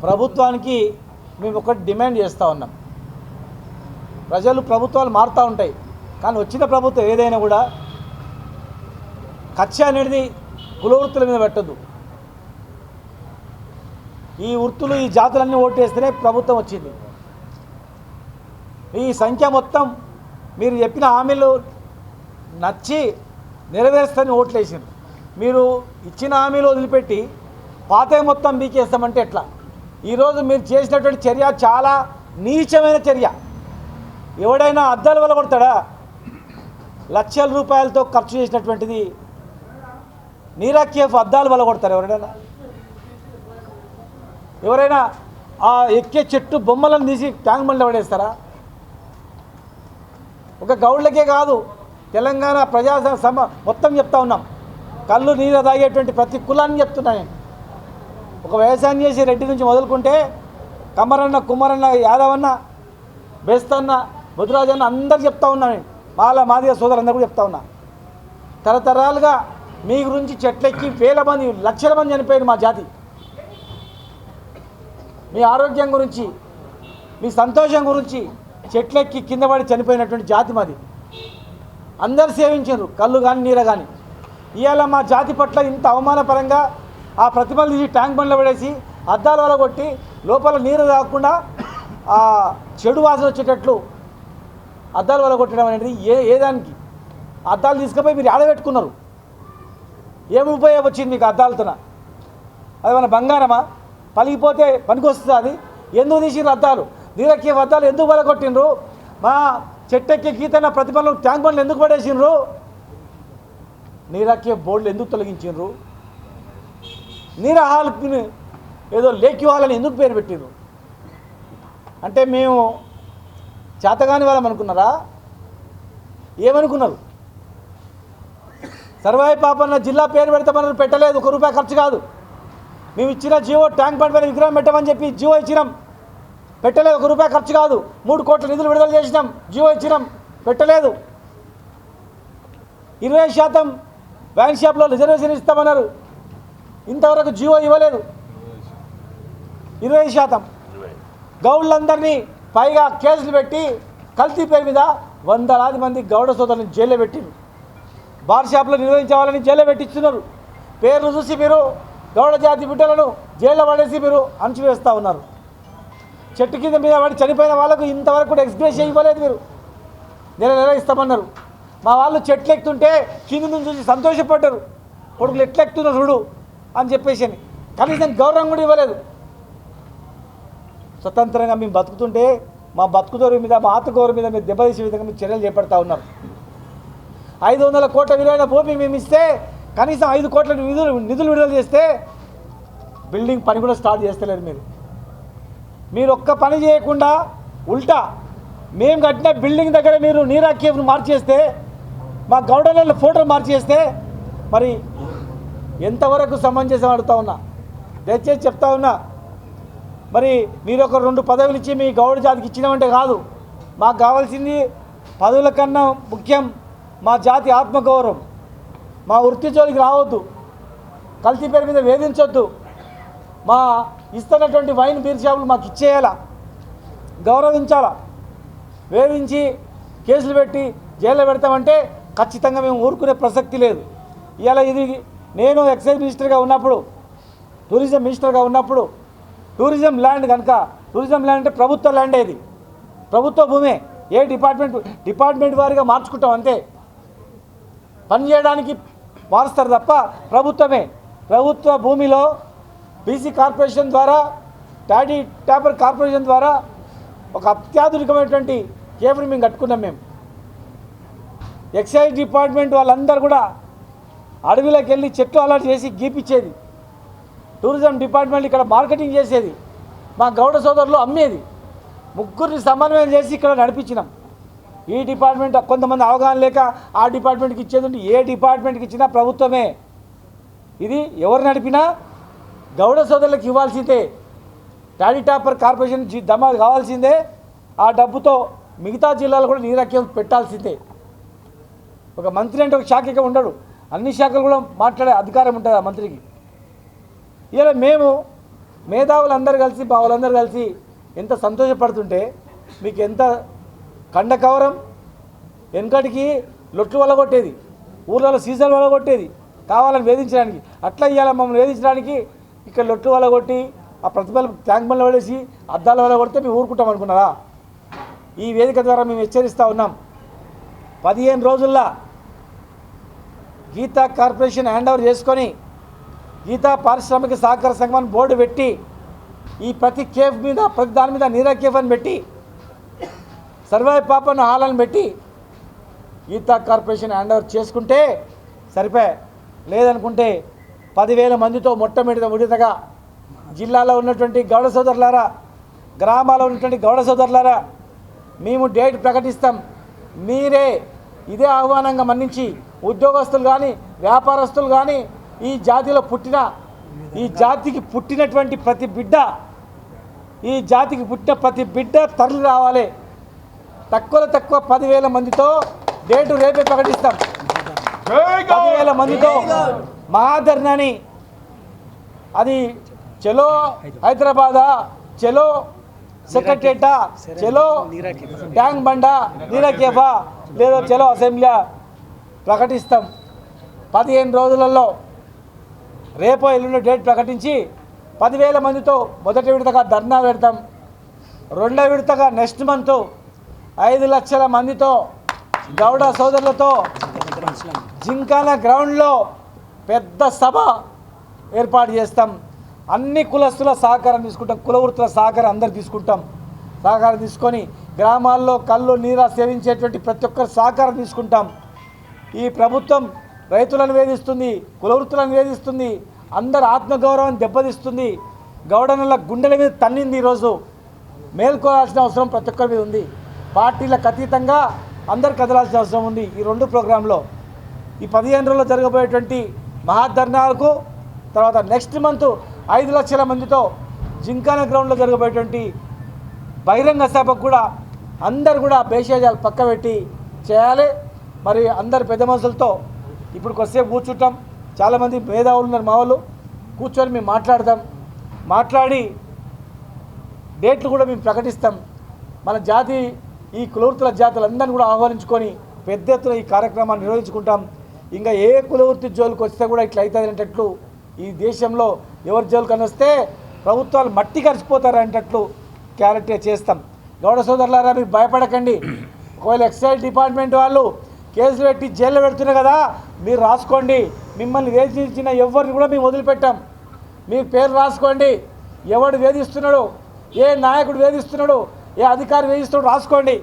ప్రభుత్వానికి మేము ఒకటి డిమాండ్ చేస్తూ ఉన్నాం. ప్రజలు ప్రభుత్వాలు మారుతూ ఉంటాయి, కానీ వచ్చిన ప్రభుత్వం ఏదైనా కూడా కక్ష అనేది కులవృత్తుల మీద పెట్టద్దు. ఈ వృత్తులు ఈ జాతులన్నీ ఓటేస్తేనే ప్రభుత్వం వచ్చింది. ఈ సంఖ్య మొత్తం మీరు చెప్పిన హామీలు నచ్చి నెరవేరుస్తారని ఓట్లేసారు. మీరు ఇచ్చిన హామీలు వదిలిపెట్టి పాతే మొత్తం బీకేస్తామంటే ఎట్లా? ఈరోజు మీరు చేసినటువంటి చర్య చాలా నీచమైన చర్య. ఎవడైనా అద్దాలు వలగొడతాడా? లక్షల రూపాయలతో ఖర్చు చేసినటువంటిది నీరాకేఫ్ అద్దాలు వలగొడతారు ఎవరైనా ఆ ఎక్కే చెట్టు బొమ్మలను తీసి ట్యాంక్ బండ్లో పడేస్తారా? ఒక గౌడ్లకే కాదు, తెలంగాణ ప్రజా మొత్తం చెప్తా ఉన్నాం. కళ్ళు నీరు తాగేటువంటి ప్రతి కులాన్ని చెప్తున్నా నేను. ఒక వ్యవసాయం చేసి రెడ్డి నుంచి మొదలుకుంటే కమ్మరన్న, కుమ్మరన్న, యాదవన్న, బేస్తన్న, ముద్రాజన్న అందరు చెప్తా ఉన్నా నేను. మాదిగ సోదరులందరూ కూడా చెప్తా ఉన్నా. తరతరాలుగా మీ గురించి చెట్లెక్కి వేల మంది, లక్షల మంది చనిపోయారు మా జాతి. మీ ఆరోగ్యం గురించి, మీ సంతోషం గురించి చెట్లెక్కి కింద పడి చనిపోయినటువంటి జాతి మాది. అందరు సేవించారు, కళ్ళు కానీ నీర కానీ. ఇవాళ మా జాతి పట్ల ఇంత అవమానపరంగా ఆ ప్రతిమలు తీసి ట్యాంక్ బండ్లో పడేసి అద్దాల వల్ల కొట్టి లోపల నీరు తాగకుండా ఆ చెడు వాసన వచ్చేటట్లు అద్దాల వల్ల కొట్టడం అనేది ఏ దానికి? అద్దాలు తీసుకుపోయి మీరు ఆడబెట్టుకున్నారు. ఏమి ఉపయోగం వచ్చింది మీకు అద్దాలతోన? అది మన బంగారమా? పలిగిపోతే పనికొస్తుంది అది. ఎందుకు తీసిర్రు అద్దాలు? నీరక్కే అద్దాలు ఎందుకు వలగొట్టిండ్రు? మా చెట్టెక్కే గీతన్న ప్రతిమలు ట్యాంక్ బండ్లు ఎందుకు పడేసిండ్రు? నీరక్కే బోర్డులు ఎందుకు తొలగించిండ్రు? నీరహాల్ ఏదో లేక్యూ హాల్ అని ఎందుకు పేరు పెట్టిండ్రు? అంటే మేము చేతగాని వాళ్ళం అనుకున్నారా? ఏమనుకున్నారు? సర్వాయి పాపన్న జిల్లా పేరు పెడతామని పెట్టలేదు, ₹1 ఖర్చు కాదు. మేము ఇచ్చిన జియో ట్యాంక్ బండ్ పైన విగ్రహం పెట్టమని చెప్పి జియో ఇచ్చినాం, పెట్టలేదు. ₹1 ఖర్చు కాదు. 3 కోట్ల నిధులు విడుదల చేసినాం, జియో ఇచ్చినాం, పెట్టలేదు. 20% వైన్ షాప్లో రిజర్వేషన్ ఇస్తామన్నారు, ఇంతవరకు జియో ఇవ్వలేదు. 20% గౌడ్లందరినీ పైగా కేసులు పెట్టి కల్తీ పేరు మీద 100 మంది గౌడ సోదరులను జైల్లో పెట్టిరు. బార్ షాప్లో నిర్వహించే వాళ్ళని జైల్లో పెట్టిస్తున్నారు. పేర్లు చూసి మీరు గౌడ జాతి బిడ్డలను జైల్లో పడేసి మీరు అణచివేస్తూ ఉన్నారు. చెట్టు కింద మీద పడి చనిపోయిన వాళ్ళకు ఇంతవరకు కూడా ఎక్స్గ్రేషియా ఇవ్వలేదు. మీరు నెల ఇస్తామన్నారు. మా వాళ్ళు చెట్లు ఎక్కుతుంటే కింద నుంచి చూసి సంతోషపడ్డారు. కొడుకులు ఎట్లెక్కుతున్నారు చూడు అని చెప్పేసి కనీసం గౌరవం కూడా ఇవ్వలేదు. స్వతంత్రంగా మేము బతుకుతుంటే మా బతుకుదోరు మీద, మా ఆత్మగౌరవం మీద మీరు దెబ్బతీసే విధంగా మీరు చర్యలు చేపడతా ఉన్నారు. 500 కోట్ల విలువైన భూమి మేము ఇస్తే కనీసం 5 కోట్ల నిధులు విడుదల చేస్తే బిల్డింగ్ పని కూడా స్టార్ట్ చేస్తలేరు. మీరు ఒక్క పని చేయకుండా ఉల్టా మేము కట్టిన బిల్డింగ్ దగ్గర మీరు నీరాకేఫ్ను మార్చేస్తే, మా గౌడల ఫోటోలు మార్చేస్తే మరి ఎంతవరకు సమంజసం అడుగుతా ఉన్నా. దయచేసి చెప్తా ఉన్నా, మరి మీరు ఒక 2 పదవులు ఇచ్చి మీ గౌడ జాతికి ఇచ్చినామంటే కాదు. మాకు కావాల్సింది పదవుల కన్నా ముఖ్యం మా జాతి ఆత్మగౌరవం. మా వృత్తి జోలికి రావద్దు, కల్తీ పేరు మీద వేధించొద్దు. మా ఇస్తున్నటువంటి వైన్ బీర్ షాపులు మాకు ఇచ్చేయాలా, గౌరవించాలా. వేధించి కేసులు పెట్టి జైల్లో పెడతామంటే ఖచ్చితంగా మేము ఊరుకునే ప్రసక్తి లేదు. ఇవాళ ఇది నేను ఎక్సైజ్ మినిస్టర్గా ఉన్నప్పుడు, టూరిజం మినిస్టర్గా ఉన్నప్పుడు టూరిజం ల్యాండ్ కనుక, టూరిజం ల్యాండ్ అంటే ప్రభుత్వ ల్యాండ్, ఇది ప్రభుత్వ భూమే. ఏ డిపార్ట్మెంట్ వారిగా మార్చుకుంటాం అంతే. పని చేయడానికి మారుస్తారు తప్ప ప్రభుత్వమే. ప్రభుత్వ భూమిలో బీసీ కార్పొరేషన్ ద్వారా, టాడీ ట్యాపర్ కార్పొరేషన్ ద్వారా ఒక అత్యాధునికమైనటువంటి కేఫ్ని మేము కట్టుకున్నాం. మేము ఎక్సైజ్ డిపార్ట్మెంట్ వాళ్ళందరూ కూడా అడవిలోకి వెళ్ళి చెట్లు అలర్ట్ చేసి గీపిచ్చేది. టూరిజం డిపార్ట్మెంట్ ఇక్కడ మార్కెటింగ్ చేసేది, మా గౌడ సోదరులు అమ్మేది. ముగ్గురిని సమన్వయం చేసి ఇక్కడ నడిపించినాం. ఈ డిపార్ట్మెంట్ కొంతమంది అవగాహన లేక ఆ డిపార్ట్మెంట్కి ఇచ్చేది ఉంటే, ఏ డిపార్ట్మెంట్కి ఇచ్చినా ప్రభుత్వమే. ఇది ఎవరు నడిపినా గౌడ సోదరులకు ఇవ్వాల్సిందే. టాడీ టాపర్ కార్పొరేషన్ దమా కావాల్సిందే. ఆ డబ్బుతో మిగతా జిల్లాలు కూడా నీరాకేఫ్ పెట్టాల్సిందే. ఒక మంత్రి అంటే ఒక శాఖగా ఉండడు, అన్ని శాఖలు కూడా మాట్లాడే అధికారం ఉంటుంది ఆ మంత్రికి. ఇలా మేము మేధావులు అందరూ కలిసి బావులందరూ కలిసి ఎంత సంతోషపడుతుంటే మీకు ఎంత కండకవరం. వెనకటికి లొట్లు వలగొట్టేది, ఊర్లలో సీజన్ వలగొట్టేది కావాలని వేధించడానికి. అట్లా ఇవ్వాలి మమ్మల్ని వేధించడానికి ఇక్కడ లొట్లు వలగొట్టి ఆ ప్రతిభలు ట్యాంక్ బండ్లు పడేసి అద్దాల వలగొడితే మేము ఊరుకుంటాం అనుకున్నారా? ఈ వేదిక ద్వారా మేము హెచ్చరిస్తూ ఉన్నాం. 15 రోజుల్లో గీతా కార్పొరేషన్ హ్యాండ్ ఓవర్ చేసుకొని గీతా పారిశ్రామిక సహకార సంఘాన్ని బోర్డు పెట్టి ఈ ప్రతి కేఫ్ మీద ప్రతి దాని మీద నీరా కేఫ్ అని పెట్టి సర్వాయి పాపన్న హాలను పెట్టి గీతా కార్పొరేషన్ హ్యాండ్ ఓవర్ చేసుకుంటే సరిపోయే. లేదనుకుంటే 10,000 మందితో మొట్టమొదటిగా జిల్లాలో ఉన్నటువంటి గౌడ సోదరులారా, గ్రామాల్లో ఉన్నటువంటి గౌడ సోదరులారా, మేము డేట్ ప్రకటిస్తాం. మీరే ఇదే ఆహ్వానంగా మన్నించి ఉద్యోగస్తులు కానీ వ్యాపారస్తులు కానీ ఈ జాతిలో ఈ జాతికి పుట్టినటువంటి ప్రతి బిడ్డ తరలి రావాలి. తక్కువ 10,000 మందితో డేటు రేపే ప్రకటిస్తాం. 10,000 మందితో మహాధర్నాని, అది చలో హైదరాబాదా, చలో సెక్రటరేటా, చలో ట్యాంక్ బండా, నీరా కేఫా, లేదా చలో అసెంబ్లీ ప్రకటిస్తాం. 15 రోజులలో రేపో ఎల్లుండి డేట్ ప్రకటించి 10,000 మందితో మొదటి విడతగా ధర్నా పెడతాం. రెండో విడతగా నెక్స్ట్ మంత్ 5 లక్షల మందితో గౌడ సోదరులతో జింకానా గ్రౌండ్లో పెద్ద సభ ఏర్పాటు చేస్తాం. అన్ని కులస్తుల సహకారం తీసుకుంటాం, కుల వృత్తుల సహకారం అందరు తీసుకుంటాం. సహకారం తీసుకొని గ్రామాల్లో కళ్ళు నీరా సేవించేటువంటి ప్రతి ఒక్కరు సహకారం తీసుకుంటాం. ఈ ప్రభుత్వం రైతులను వేధిస్తుంది, కుల వృత్తులను వేధిస్తుంది, అందరు ఆత్మగౌరవాన్ని దెబ్బతీస్తుంది. గౌడనుల గుండెల మీద తన్నింది. ఈరోజు మేల్కోవాల్సిన అవసరం ప్రతి ఒక్కరి మీద ఉంది. పార్టీలకు అతీతంగా అందరు కదలాల్సిన అవసరం ఉంది. ఈ 2 ప్రోగ్రాంలో ఈ 15 రోజుల్లో జరగబోయేటువంటి మహాధర్నాలకు తర్వాత నెక్స్ట్ మంత్ 5 లక్షల మందితో జింకానా గ్రౌండ్లో జరగబోయేటువంటి బహిరంగ సభకు కూడా అందరు కూడా భేషజాలు పక్క పెట్టి చేయాలి. మరి అందరు పెద్ద మనుషులతో ఇప్పుడు కొద్దిసేపు కూర్చుంటాం. చాలామంది మేధావులు ఉన్నారు మా వాళ్ళు, కూర్చొని మేము మాట్లాడి డేట్లు కూడా మేము ప్రకటిస్తాం. మన జాతి ఈ కులవృత్తుల జాతులందరినీ కూడా ఆహ్వానించుకొని పెద్ద ఎత్తున ఈ కార్యక్రమాన్ని నిర్వహించుకుంటాం. ఇంకా ఏ కులవృత్తి జోలికి వస్తే కూడా ఇట్లా అవుతుంది అనేటట్లు, ఈ దేశంలో ఎవరి జోలికి అని వస్తే ప్రభుత్వాలు మట్టి కరిచిపోతారు అనేటట్లు క్యారెక్టర్ చేస్తాం. గౌడ సోదరులారా, మీరు భయపడకండి. ఒకవేళ ఎక్సైజ్ డిపార్ట్మెంట్ వాళ్ళు కేసులు పెట్టి జైల్లో పెడుతున్నారు కదా, మీరు రాసుకోండి. మిమ్మల్ని వేధించిన ఎవరిని కూడా మేము వదిలిపెట్టాం. మీ పేరు రాసుకోండి. ఎవడు వేధిస్తున్నాడు, ఏ నాయకుడు వేధిస్తున్నాడు, ఏ అధికారి వేధిస్తున్నాడు రాసుకోండి.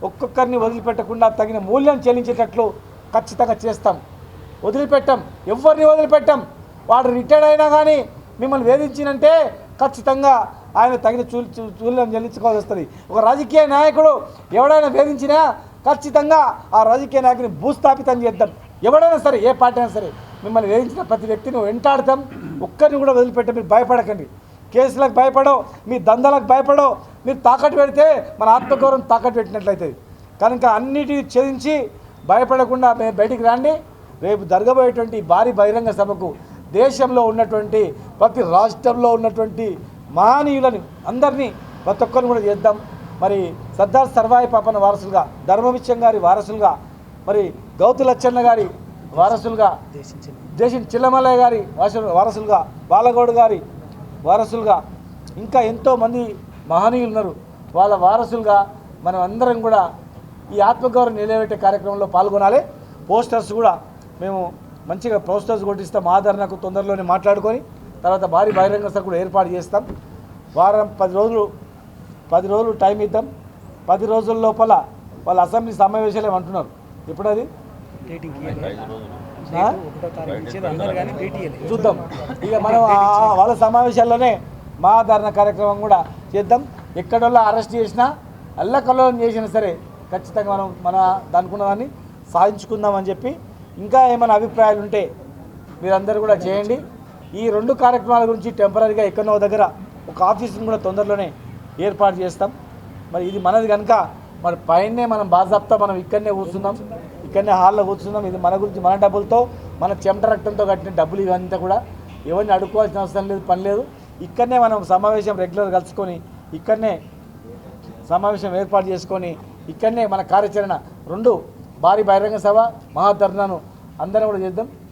ఒక్కొక్కరిని వదిలిపెట్టకుండా తగిన మూల్యం చెల్లించేటట్లు ఖచ్చితంగా చేస్తాం. వదిలిపెట్టాం, ఎవరిని వదిలిపెట్టాం. వాడు రిటైర్డ్ అయినా కానీ మిమ్మల్ని వేధించినంటే ఖచ్చితంగా ఆయన తగిన చూల్యం చెల్లించుకోవాల్సి వస్తుంది. ఒక రాజకీయ నాయకుడు ఎవడైనా వేధించినా ఖచ్చితంగా ఆ రాజకీయ నాయకుని భూస్థాపితం చేద్దాం. ఎవడైనా సరే, ఏ పార్టీ అయినా సరే, మిమ్మల్ని వేధించిన ప్రతి వ్యక్తిని వెంటాడతాం. ఒక్కరిని కూడా వదిలిపెట్టాం. మీరు భయపడకండి. కేసులకు భయపడో, మీ దందాలకు భయపడో, మీరు తాకట్టు పెడితే మన ఆత్మగౌరవం తాకట్టు పెట్టినట్లయితుంది. కనుక అన్నిటిని ఛేదించి భయపడకుండా మేము బయటికి రండి. రేపు జరగబోయేటువంటి భారీ బహిరంగ సభకు దేశంలో ఉన్నటువంటి ప్రతి రాష్ట్రంలో ఉన్నటువంటి మహనీయులని అందరినీ ప్రతి ఒక్కరిని కూడా చేద్దాం. మరి సర్దార్ సర్వాయి పాపన్న వారసులుగా, ధర్మవిచ్చం గారి వారసులుగా, మరి గౌతు లచ్చన్న గారి వారసులుగా, దేశం చిల్లమల్లయ్య గారి వారసులుగా, బాలగౌడ్ గారి వారసులుగా, ఇంకా ఎంతోమంది మహనీయులు ఉన్నారు. వాళ్ళ వారసులుగా మనం అందరం కూడా ఈ ఆత్మగౌరవం నిలబెట్టే కార్యక్రమంలో పాల్గొనాలి. పోస్టర్స్ కూడా మేము మంచిగా పోస్టర్స్ కొట్టిస్తాం. ఆదరణకు తొందరలోనే మాట్లాడుకొని తర్వాత భారీ బహిరంగ సభ కూడా ఏర్పాటు చేస్తాం. వారం 10 రోజులు టైం ఇద్దాం. 10 రోజుల లోపల వాళ్ళ అసెంబ్లీ సమావేశాలు ఏమంటున్నారు. ఇప్పుడు అది చూద్దాం. ఇక మనం వాళ్ళ సమావేశాల్లోనే మహాధారణ కార్యక్రమం కూడా చేద్దాం. ఎక్కడోళ్ళ అరెస్ట్ చేసినా, అల్లకల్లోలం చేసినా సరే ఖచ్చితంగా మన దానుకున్న దాన్ని సాధించుకుందామని చెప్పి, ఇంకా ఏమైనా అభిప్రాయాలు ఉంటే మీరందరూ కూడా చేయండి. ఈ 2 కార్యక్రమాల గురించి టెంపరీగా ఎక్కడో దగ్గర ఒక ఆఫీస్ని కూడా తొందరలోనే ఏర్పాటు చేస్తాం. మరి ఇది మనది కనుక మరి పైనే మనం బాజాప్తా మనం ఇక్కడనే కూర్చుందాం, ఇక్కడనే హాల్లో కూర్చుందాం. ఇది మన గురించి మన డబ్బులతో, మన చెమట రక్తంతో కట్టిన డబ్బులు ఇవంతా కూడా ఎవరిని అడుక్కోవాల్సిన అవసరం లేదు, పని లేదు. ఇక్కడనే మనం సమావేశం రెగ్యులర్ కలుసుకొని ఇక్కడనే సమావేశం ఏర్పాటు చేసుకొని ఇక్కడనే మన కార్యాచరణ 2 భారీ బహిరంగ సభ మహాధర్నాను అందరం కూడా చేద్దాం.